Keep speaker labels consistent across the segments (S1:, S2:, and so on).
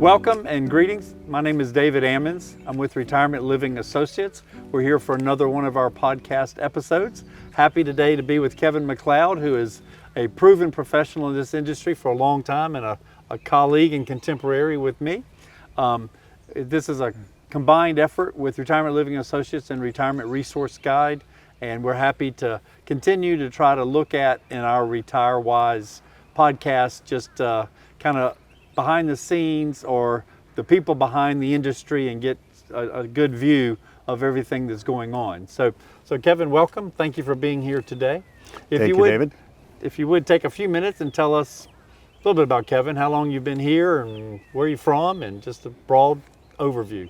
S1: Welcome and greetings. My name is David Ammons. I'm with Retirement Living Associates. We're here for another one of our podcast episodes. Happy today to be with Kevin McLeod, who is a proven professional in this industry for a long time and a colleague and contemporary with me. This is a combined effort with Retirement Living Associates and Retirement Resource Guide, and we're happy to continue to try to look at in our Retire Wise podcast just kind of behind the scenes or the people behind the industry and get a good view of everything that's going on. So Kevin, welcome. Thank you for being here today.
S2: Thank you, David.
S1: If you would take a few minutes and tell us a little bit about Kevin, how long you've been here and where you're from, and just a broad overview.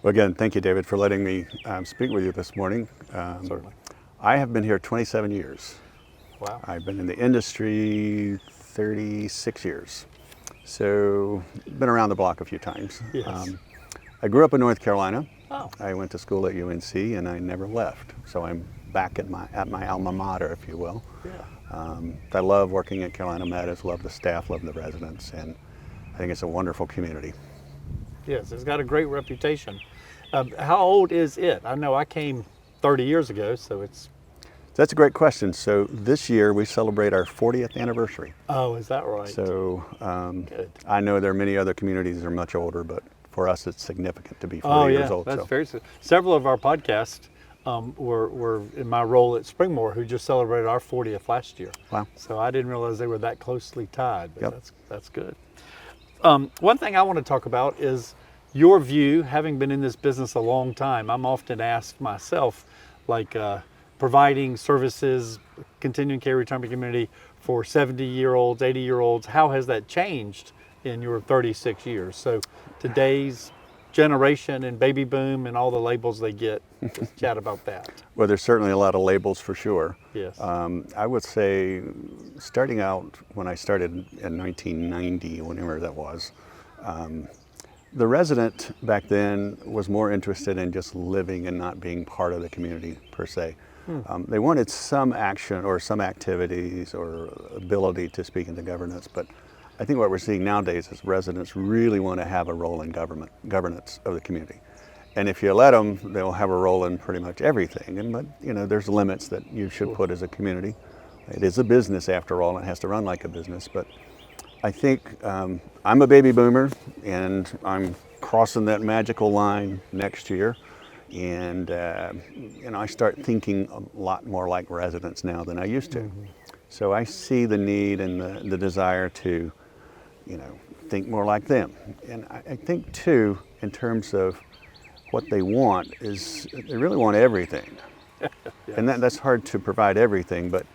S2: Well, again, thank you, David, for letting me speak with you this morning.
S1: Certainly.
S2: I have been here 27 years.
S1: Wow.
S2: I've been in the industry 36 years. So, been around the block a few times.
S1: Yes.
S2: I grew up in North Carolina.
S1: Oh.
S2: I went to school at UNC and I never left. So I'm back at my alma mater, if you will.
S1: Yeah.
S2: I love working at Carolina Meadows, love the staff, love the residents, and I think it's a wonderful community.
S1: Yes, it's got a great reputation. How old is it? I know I came 30 years ago, so it's...
S2: That's a great question. So this year we celebrate our 40th anniversary.
S1: Oh, is that right?
S2: So
S1: Good.
S2: I know there are many other communities that are much older, but for us it's significant to be 40 years old.
S1: That's very several of our podcasts were in my role at Springmore, who just celebrated our 40th last year.
S2: Wow.
S1: So I didn't realize they were that closely tied, but
S2: Yep.
S1: that's good. One thing I want to talk about is your view, having been in this business a long time. I'm often asked myself, like, providing services, continuing care retirement community for 70-year-olds, 80-year-olds. How has that changed in your 36 years? So today's generation and baby boom and all the labels they get, just chat about that.
S2: Well, there's certainly a lot of labels for sure.
S1: Yes.
S2: I would say starting out when I started in 1990, whenever that was, the resident back then was more interested in just living and not being part of the community per se. They wanted some action or some activities or ability to speak into governance, but I think what we're seeing nowadays is residents really want to have a role in governance of the community. And if you let them, they'll have a role in pretty much everything. But you know, there's limits that you should put as a community. It is a business after all, and it has to run like a business. But I think I'm a baby boomer, and I'm crossing that magical line next year. And you know, I start thinking a lot more like residents now than I used to. Mm-hmm. So I see the need and the desire to, you know, think more like them. And I think too, in terms of what they want, is they really want everything. Yes. And that's hard to provide everything, but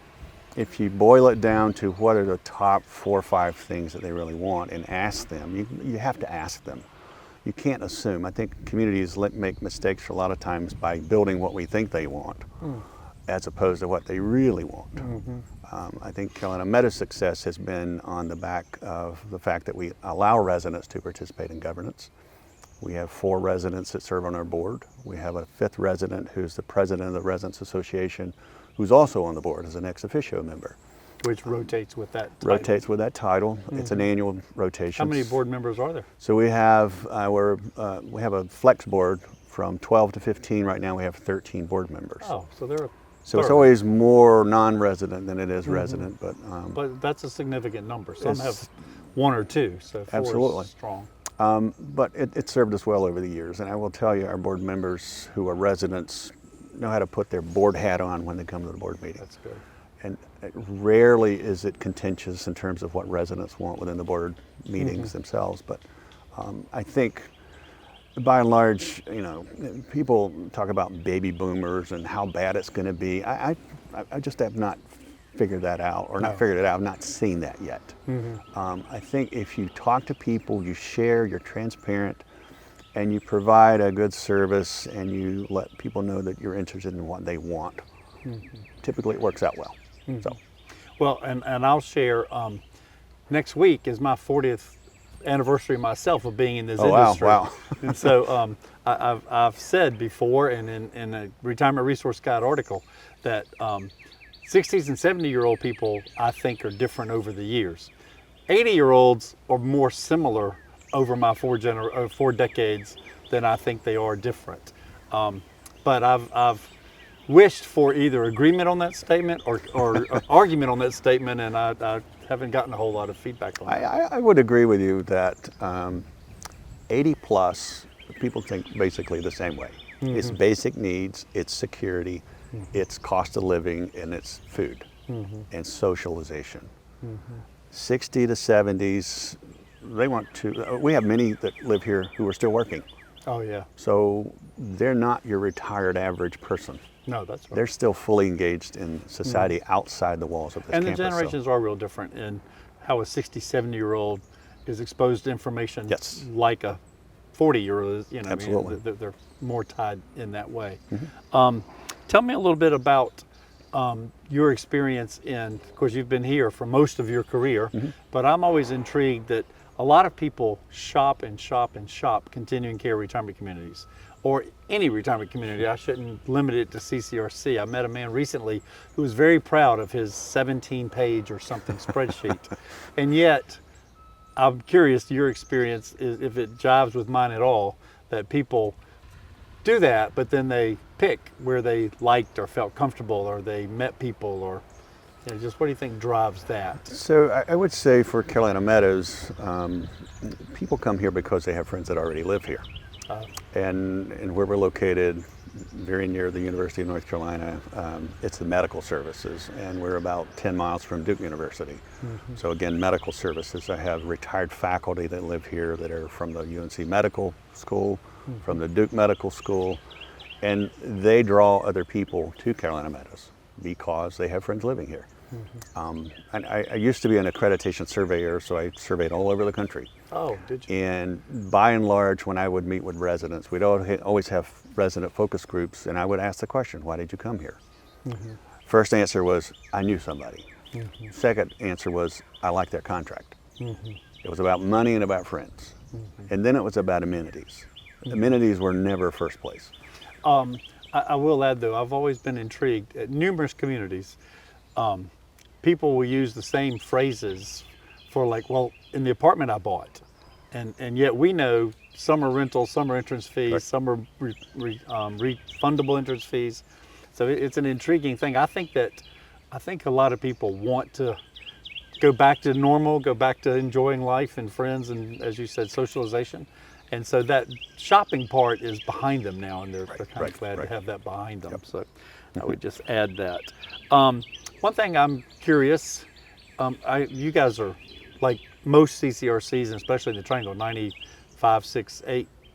S2: if you boil it down to what are the top 4 or 5 things that they really want and ask them, you have to ask them. You can't assume. I think communities make mistakes a lot of times by building what we think they want as opposed to what they really want. Mm-hmm. I think Carolina Meadows' success has been on the back of the fact that we allow residents to participate in governance. We have 4 residents that serve on our board. We have a 5th resident who's the president of the Residents Association, who's also on the board as an ex officio member.
S1: Which rotates with that title.
S2: Rotates with that title. Mm-hmm. It's an annual rotation.
S1: How many board members are there?
S2: So we have we have a flex board from 12 to 15. Right now we have 13 board members.
S1: Oh, so they're
S2: so it's always more non-resident than it is resident,
S1: but that's a significant number. Some have 1 or 2, so 4
S2: absolutely
S1: is strong.
S2: But it served us well over the years, and I will tell you, our board members who are residents know how to put their board hat on when they come to the board meeting.
S1: That's good.
S2: And rarely is it contentious in terms of what residents want within the board meetings themselves. But I think, by and large, you know, people talk about baby boomers and how bad it's going to be. I just have not figured that out, or not figured it out. I've not seen that yet. I think if you talk to people, you share, you're transparent, and you provide a good service, and you let people know that you're interested in what they want, typically it works out well. So,
S1: well, and I'll share. Next week is my 40th anniversary myself of being in this industry.
S2: Wow!
S1: And so I've said before, and in a Retirement Resource Guide article, that 60s and 70-year-old people, I think, are different over the years. 80-year-olds are more similar over my 4 decades, then I think they are different. But I've wished for either agreement on that statement or argument on that statement, and I haven't gotten a whole lot of feedback on that.
S2: I would agree with you that 80 plus people think basically the same way. It's basic needs, it's security, it's cost of living, and it's food and socialization. 60 to 70s, they want to, we have many that live here who are still working.
S1: Oh yeah.
S2: So they're not your retired average person.
S1: No, that's right.
S2: They're still fully engaged in society outside the walls of this
S1: And
S2: campus.
S1: the generations are real different in how a 60, 70-year-old is exposed to information
S2: Yes.
S1: like a 40-year-old is, you know,
S2: Absolutely.
S1: they're more tied in that way. Tell me a little bit about your experience of course, you've been here for most of your career, but I'm always intrigued that a lot of people shop and shop and shop continuing care retirement communities, or any retirement community. I shouldn't limit it to CCRC. I met a man recently who was very proud of his 17-page or something spreadsheet. And yet, I'm curious, your experience, is if it jives with mine at all, that people do that, but then they pick where they liked or felt comfortable, or they met people, or just what do you think drives that?
S2: So I would say for Carolina Meadows, people come here because they have friends that already live here. And where we're located, very near the University of North Carolina, it's the medical services, and we're about 10 miles from Duke University. So again, medical services. I have retired faculty that live here that are from the UNC Medical School, from the Duke Medical School, and they draw other people to Carolina Meadows because they have friends living here. And I used to be an accreditation surveyor, so I surveyed all over the country.
S1: Oh, did you?
S2: And by and large, when I would meet with residents, we'd always have resident focus groups, and I would ask the question, why did you come here? First answer was, I knew somebody. Second answer was, I liked their contract. It was about money and about friends. And then it was about amenities. Amenities were never first place.
S1: I will add, though, I've always been intrigued at numerous communities. People will use the same phrases for, like, well, in the apartment I bought, and yet we know some are rentals, some are entrance fees,
S2: Correct.
S1: some are refundable entrance fees. So it's an intriguing thing. I think a lot of people want to go back to normal, go back to enjoying life and friends, and, as you said, socialization. And so that shopping part is behind them now, and they're kind of glad to have that behind them. So I would just add that. One thing I'm curious, you guys are like most CCRCs, and especially in the Triangle, 95, 6,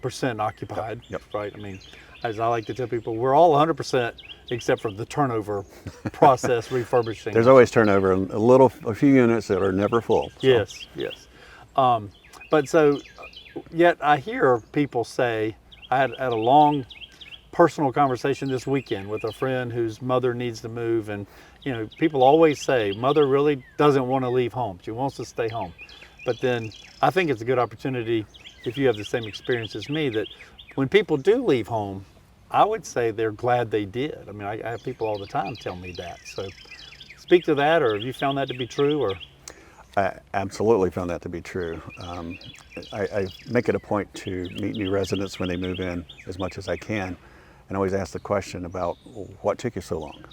S1: 8% occupied, right? I mean, as I like to tell people, we're all 100% except for the turnover process, refurbishing.
S2: There's always turnover, a few units that are never full. So.
S1: Yes. But so, yet I hear people say, I had a long personal conversation this weekend with a friend whose mother needs to move, and people always say, mother really doesn't want to leave home. She wants to stay home. But then I think it's a good opportunity, if you have the same experience as me, that when people do leave home, I would say they're glad they did. I mean, I have people all the time tell me that. So speak to that, or have you found that to be true? Or
S2: I absolutely found that to be true. I make it a point to meet new residents when they move in as much as I can, and always ask the question about what took you so long.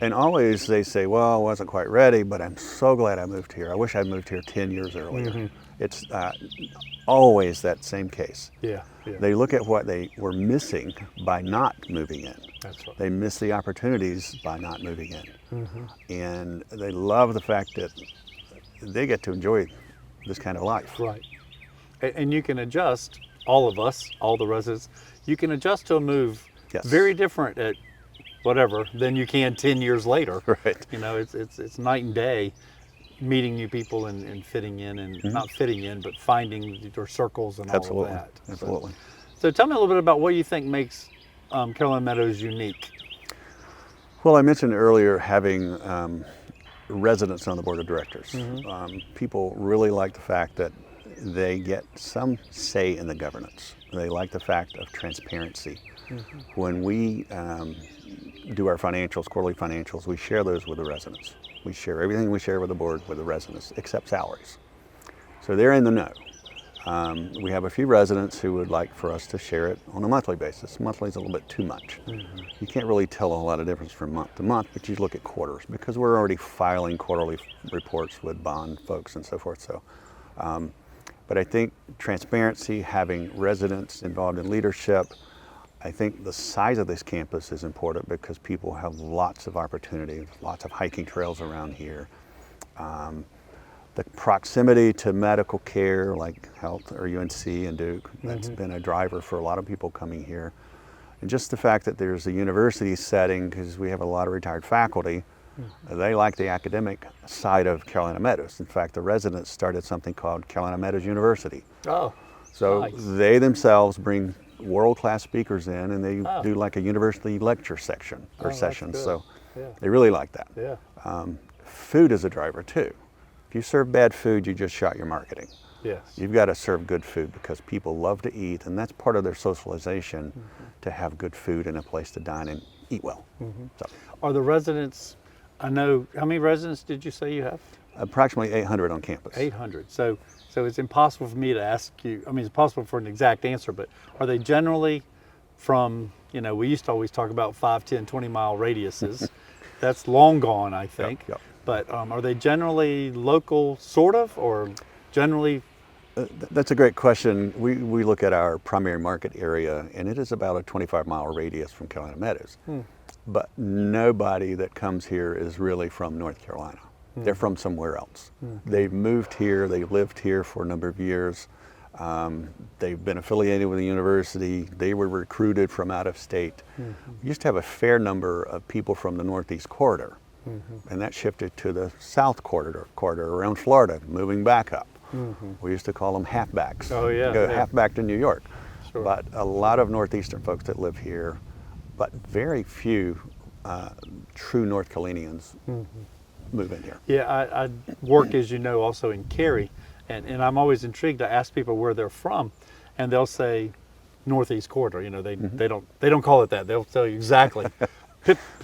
S2: And always they say, well, I wasn't quite ready, but I'm so glad I moved here. I wish I'd moved here 10 years earlier. It's always that same case.
S1: Yeah.
S2: They look at what they were missing by not moving in.
S1: That's right.
S2: They miss the opportunities by not moving in. And they love the fact that they get to enjoy this kind of life.
S1: Right. And you can adjust, all of us, all the residents, you can adjust to a move very different at whatever than you can 10 years later.
S2: Right.
S1: It's night and day, meeting new people and fitting in, and not fitting in, but finding your circles and all of that.
S2: Absolutely.
S1: So tell me a little bit about what you think makes Carolina Meadows unique.
S2: Well, I mentioned earlier having residents on the board of directors. People really like the fact that they get some say in the governance. They like the fact of transparency. When we do our financials, quarterly financials, we share those with the residents. We share everything we share with the board with the residents, except salaries. So they're in the know. We have a few residents who would like for us to share it on a monthly basis. Monthly is a little bit too much. You can't really tell a whole lot of difference from month to month, but you look at quarters because we're already filing quarterly reports with bond folks and so forth. So, but I think transparency, having residents involved in leadership, I think the size of this campus is important because people have lots of opportunities, lots of hiking trails around here. The proximity to medical care like Health or UNC and Duke, that's been a driver for a lot of people coming here. And just the fact that there's a university setting, because we have a lot of retired faculty, they like the academic side of Carolina Meadows. In fact, the residents started something called Carolina Meadows University.
S1: Oh,
S2: so
S1: nice.
S2: They themselves bring world-class speakers in, and they do like a university lecture section or sessions. So they really like that.
S1: Yeah.
S2: Food is a driver too. If you serve bad food, you just shot your marketing.
S1: Yes.
S2: You've got to serve good food because people love to eat, and that's part of their socialization to have good food and a place to dine and eat well. So,
S1: Are the residents, I know, how many residents did you say you have?
S2: approximately 800 on campus.
S1: 800. So it's impossible for me to ask you, I mean, it's possible for an exact answer, but are they generally from, we used to always talk about 5, 10, 20 mile radiuses. That's long gone, I think.
S2: Yep.
S1: But are they generally local, sort of, or generally?
S2: That's a great question. We look at our primary market area, and it is about a 25-mile radius from Carolina Meadows. But nobody that comes here is really from North Carolina. They're from somewhere else. They've moved here, they've lived here for a number of years. They've been affiliated with the university. They were recruited from out of state. We used to have a fair number of people from the Northeast corridor. And that shifted to the South corridor around Florida, moving back up. We used to call them halfbacks.
S1: Oh yeah.
S2: Go halfback to New York.
S1: Sure.
S2: But a lot of Northeastern folks that live here, but very few true North Carolinians move in here.
S1: Yeah, I work, as you know, also in Cary, and I'm always intrigued to ask people where they're from, and they'll say Northeast corridor. They don't call it that. They'll tell you exactly.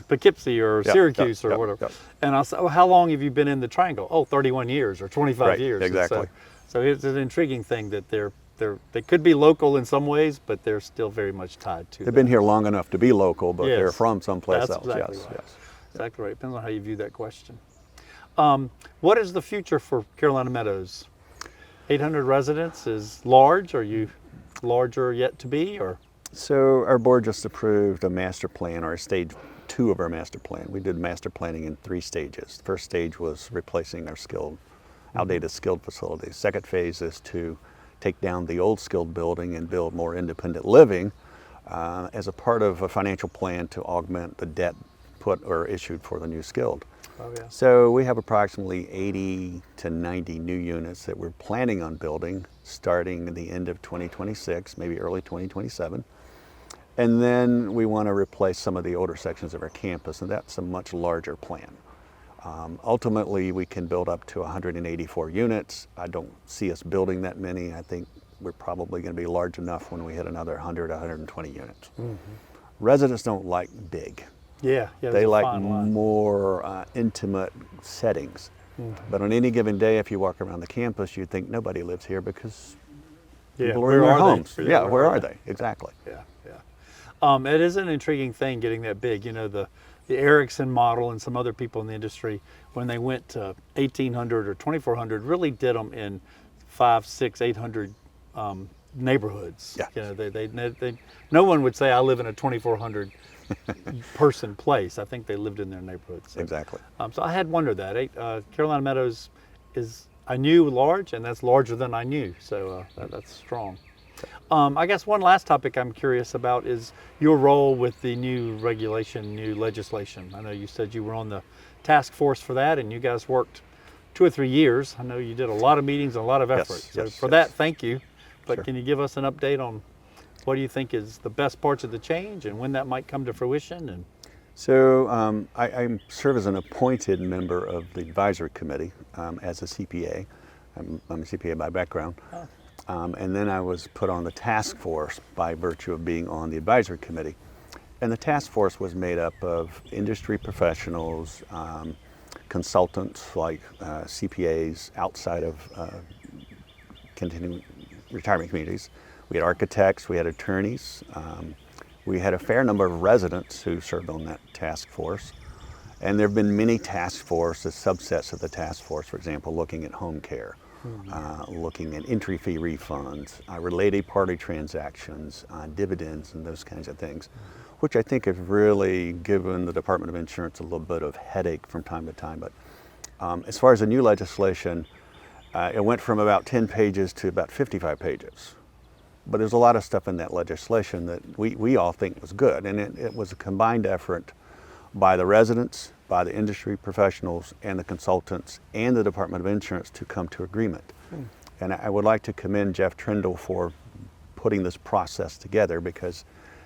S1: Poughkeepsie or Syracuse or whatever. And I'll say, how long have you been in the triangle? Oh, 31 years or 25 years.
S2: Exactly.
S1: So it's an intriguing thing that they could be local in some ways, but they're still very much tied to.
S2: They've been here long enough to be local, but they're from someplace else.
S1: Exactly
S2: Yes,
S1: right.
S2: yes.
S1: Exactly right. Depends on how you view that question. What is the future for Carolina Meadows? 800 residents is large. Are you larger yet to be, or?
S2: So our board just approved a master plan, or stage 2 of our master plan. We did master planning in 3 stages. The first stage was replacing our outdated skilled facilities. Second phase is to take down the old skilled building and build more independent living as a part of a financial plan to augment the debt put or issued for the new skilled.
S1: Oh, yeah.
S2: So we have approximately 80 to 90 new units that we're planning on building starting at the end of 2026, maybe early 2027. And then we want to replace some of the older sections of our campus, and that's a much larger plan. Ultimately, we can build up to 184 units. I don't see us building that many. I think we're probably going to be large enough when we hit another 100, 120 units. Residents don't like big.
S1: Yeah,
S2: They like more intimate settings. But on any given day, if you walk around the campus, you think nobody lives here because people are in their homes. Yeah, where are they? Exactly.
S1: Yeah. It is an intriguing thing getting that big. The Erickson model and some other people in the industry, when they went to 1,800 or 2,400, really did them in 500, 600, 800 neighborhoods.
S2: Yeah.
S1: They no one would say I live in a 2,400 person place. I think they lived in their neighborhoods. So,
S2: Exactly.
S1: So I had wondered that. Carolina Meadows is, I knew, large, and that's larger than I knew. So that's strong. I guess one last topic I'm curious about is your role with the new regulation, new legislation. I know you said you were on the task force for that, and you guys worked 2 or 3 years. I know you did a lot of meetings and a lot of effort. That, thank you. But Can you give us an update on what do you think is the best parts of the change and when that might come to fruition? And
S2: So I serve as an appointed member of the advisory committee as a CPA. I'm a CPA by background. And then I was put on the task force by virtue of being on the advisory committee. And the task force was made up of industry professionals, consultants like CPAs outside of continuing retirement communities. We had architects, we had attorneys, we had a fair number of residents who served on that task force. And there have been many task forces, subsets of the task force, for example, looking at home care, looking at entry fee refunds, related party transactions, dividends, and those kinds of things, which I think have really given the Department of Insurance a little bit of headache from time to time. But as far as the new legislation, it went from about 10 pages to about 55 pages. But there's a lot of stuff in that legislation that we all think was good, and it was a combined effort by the residents, by the industry professionals, and the consultants, and the Department of Insurance to come to agreement. And I would like to commend Jeff Trindle for putting this process together, because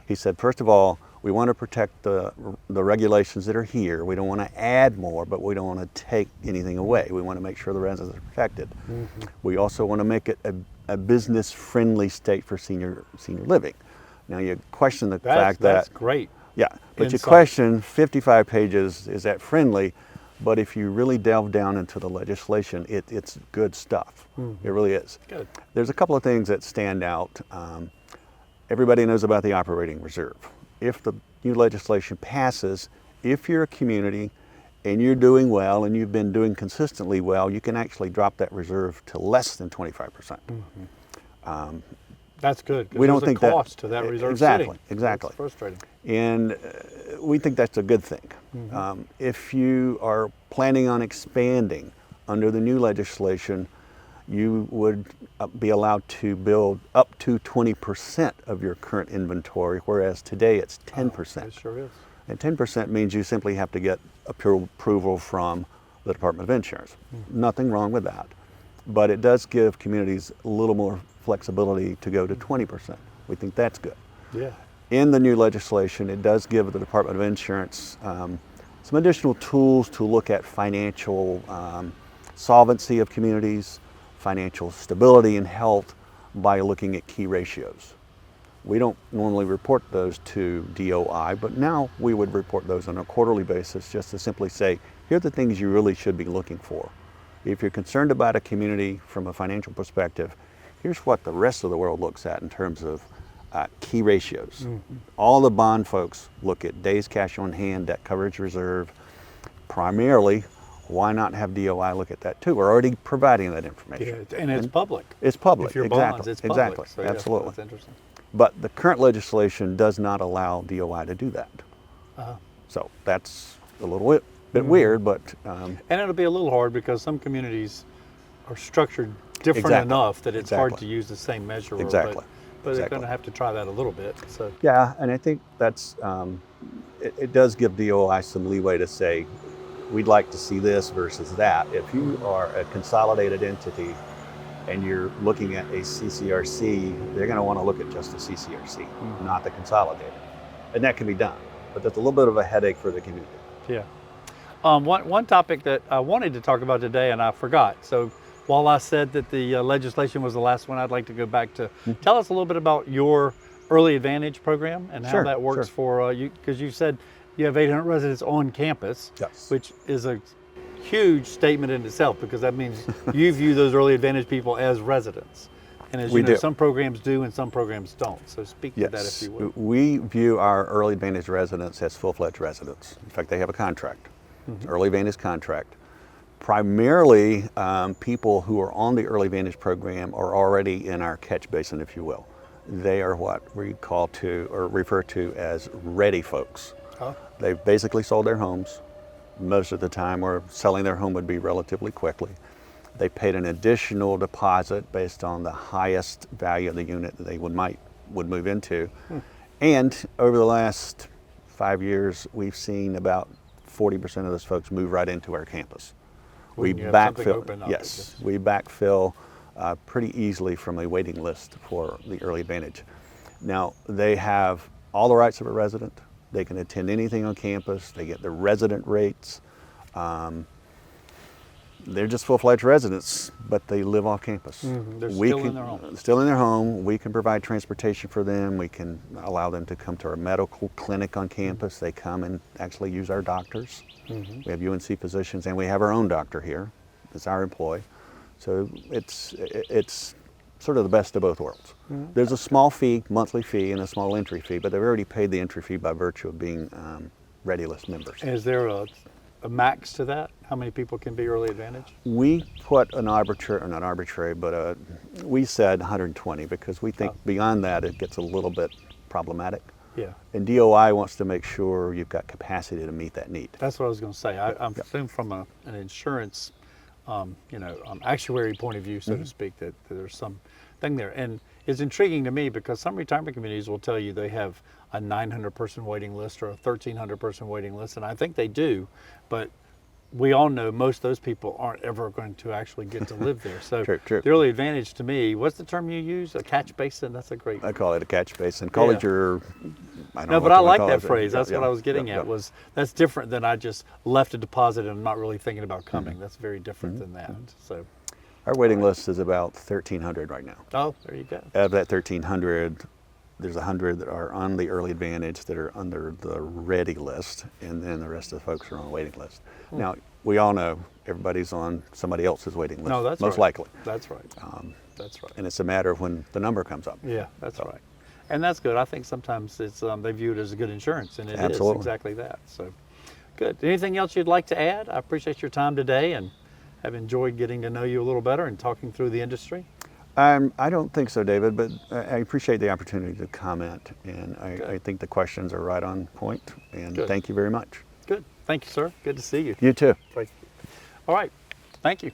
S2: he said, first of all, we want to protect the regulations that are here. We don't want to add more, but we don't want to take anything away. We want to make sure the residents are protected. We also want to make it a business-friendly state for senior living. Now you question the fact that...
S1: That's great.
S2: Yeah, but
S1: Insight.
S2: you question 55 pages, is that friendly? But if you really delve down into the legislation, it's good stuff. It really is.
S1: Good.
S2: There's a couple of things that stand out. Everybody knows about the operating reserve. If the new legislation passes, if you're a community and you're doing well and you've been doing consistently well, you can actually drop that reserve to less than 25%.
S1: That's good. 'Cause
S2: We don't
S1: there's
S2: think
S1: a cost to that reserve sitting.
S2: Exactly.
S1: It's frustrating.
S2: And we think that's a good thing. If you are planning on expanding under the new legislation, you would be allowed to build up to 20% of your current inventory, whereas today it's 10%.
S1: It sure is.
S2: And 10% means you simply have to get approval from the Department of Insurance. Nothing wrong with that. But it does give communities a little more flexibility to go to 20%. We think that's good.
S1: Yeah.
S2: In the new legislation, it does give the Department of Insurance some additional tools to look at financial solvency of communities, financial stability and health by looking at key ratios. We don't normally report those to DOI, but now we would report those on a quarterly basis just to simply say, here are the things you really should be looking for. If you're concerned about a community from a financial perspective, here's what the rest of the world looks at in terms of key ratios. All the bond folks look at days cash on hand, debt coverage reserve. Primarily, why not have DOI look at that too? We're already providing that information.
S1: Yeah, and it's public.
S2: It's public.
S1: If you're
S2: exactly.
S1: bonds, it's public.
S2: Exactly.
S1: So, yeah,
S2: Absolutely.
S1: that's interesting.
S2: But the current legislation does not allow DOI to do that. So that's a little bit weird, but
S1: and it'll be a little hard because some communities are structured different
S2: Exactly.
S1: enough that it's hard
S2: Exactly.
S1: to use the same measure. But
S2: Exactly.
S1: they're
S2: Exactly.
S1: going to have to try that a little bit. So
S2: yeah, and I think that's it does give DOI some leeway to say, we'd like to see this versus that. If you are a consolidated entity and you're looking at a CCRC, they're going to want to look at just the CCRC, not the consolidated. And that can be done, but that's a little bit of a headache for the community.
S1: yeah. One topic that I wanted to talk about today and I forgot. So while I said that the legislation was the last one, I'd like to go back to tell us a little bit about your Early Advantage program and how
S2: Sure,
S1: that works
S2: sure.
S1: for you, because you said you have 800 residents on campus,
S2: Yes.
S1: which is a huge statement in itself, because that means you view those Early Advantage people as residents. And as
S2: We
S1: you know,
S2: do.
S1: some programs do and some programs don't. So speak to that if
S2: Yes,
S1: you would.
S2: we view our Early Advantage residents as full-fledged residents. In fact, they have a contract, Early Advantage contract. Primarily, people who are on the Early Advantage program are already in our catch basin, if you will. They are what we call to or refer to as ready folks.
S1: Oh.
S2: They've basically sold their homes. Most of the time, or selling their home would be relatively quickly. They paid an additional deposit based on the highest value of the unit that they would move into. And over the last 5 years, we've seen about 40% of those folks move right into our campus. We
S1: When you have something open up, it
S2: yes,
S1: just-
S2: we backfill pretty easily from a waiting list for the Early Advantage. Now, they have all the rights of a resident. They can attend anything on campus. They get the resident rates. They're just full-fledged residents, but they live off campus.
S1: They're still in their home.
S2: Still in their home. We can provide transportation for them. We can allow them to come to our medical clinic on campus. They come and actually use our doctors. We have UNC physicians, and we have our own doctor here. It's our employee. So it's sort of the best of both worlds. There's a small fee, monthly fee, and a small entry fee, but they've already paid the entry fee by virtue of being ready list members.
S1: Is there a max to that? How many people can be early advantage?
S2: We put an arbitrary, or not arbitrary, but we said 120 because we think beyond that it gets a little bit problematic.
S1: Yeah.
S2: And DOI wants to make sure you've got capacity to meet that need.
S1: That's what I was going to say. I'm assuming from an insurance, actuary point of view, so to speak, that there's some thing there. And it's intriguing to me because some retirement communities will tell you they have a 900 person waiting list or a 1,300 person waiting list, and I think they do, but we all know most of those people aren't ever going to actually get to live there. So
S2: True.
S1: the early advantage to me, what's the term you use? A catch basin? That's a great.
S2: I call it a catch basin. Call it your, I don't know.
S1: No, but
S2: what
S1: I
S2: you wanna
S1: like
S2: call
S1: that
S2: it.
S1: phrase. That's what I was getting
S2: yeah,
S1: at. Was that's different than I just left a deposit and I'm not really thinking about coming. That's very different than that. So
S2: Our waiting list is about 1,300 right now.
S1: oh, there you go.
S2: Out of that 1,300, there's 100 that are on the early advantage that are under the ready list, and then the rest of the folks are on the waiting list. Now, we all know everybody's on somebody else's waiting list,
S1: No, that's
S2: most
S1: right.
S2: likely.
S1: That's right. That's right.
S2: And it's a matter of when the number comes up.
S1: Yeah, that's right. And that's good. I think sometimes it's they view it as a good insurance, and it is
S2: Absolutely.
S1: exactly that. So good. Anything else you'd like to add? I appreciate your time today and have enjoyed getting to know you a little better and talking through the industry.
S2: I don't think so, David, but I appreciate the opportunity to comment, and I think the questions are right on point, and
S1: Good.
S2: thank you very much.
S1: Good. Thank you, sir. Good to see you.
S2: You too.
S1: All right. Thank you.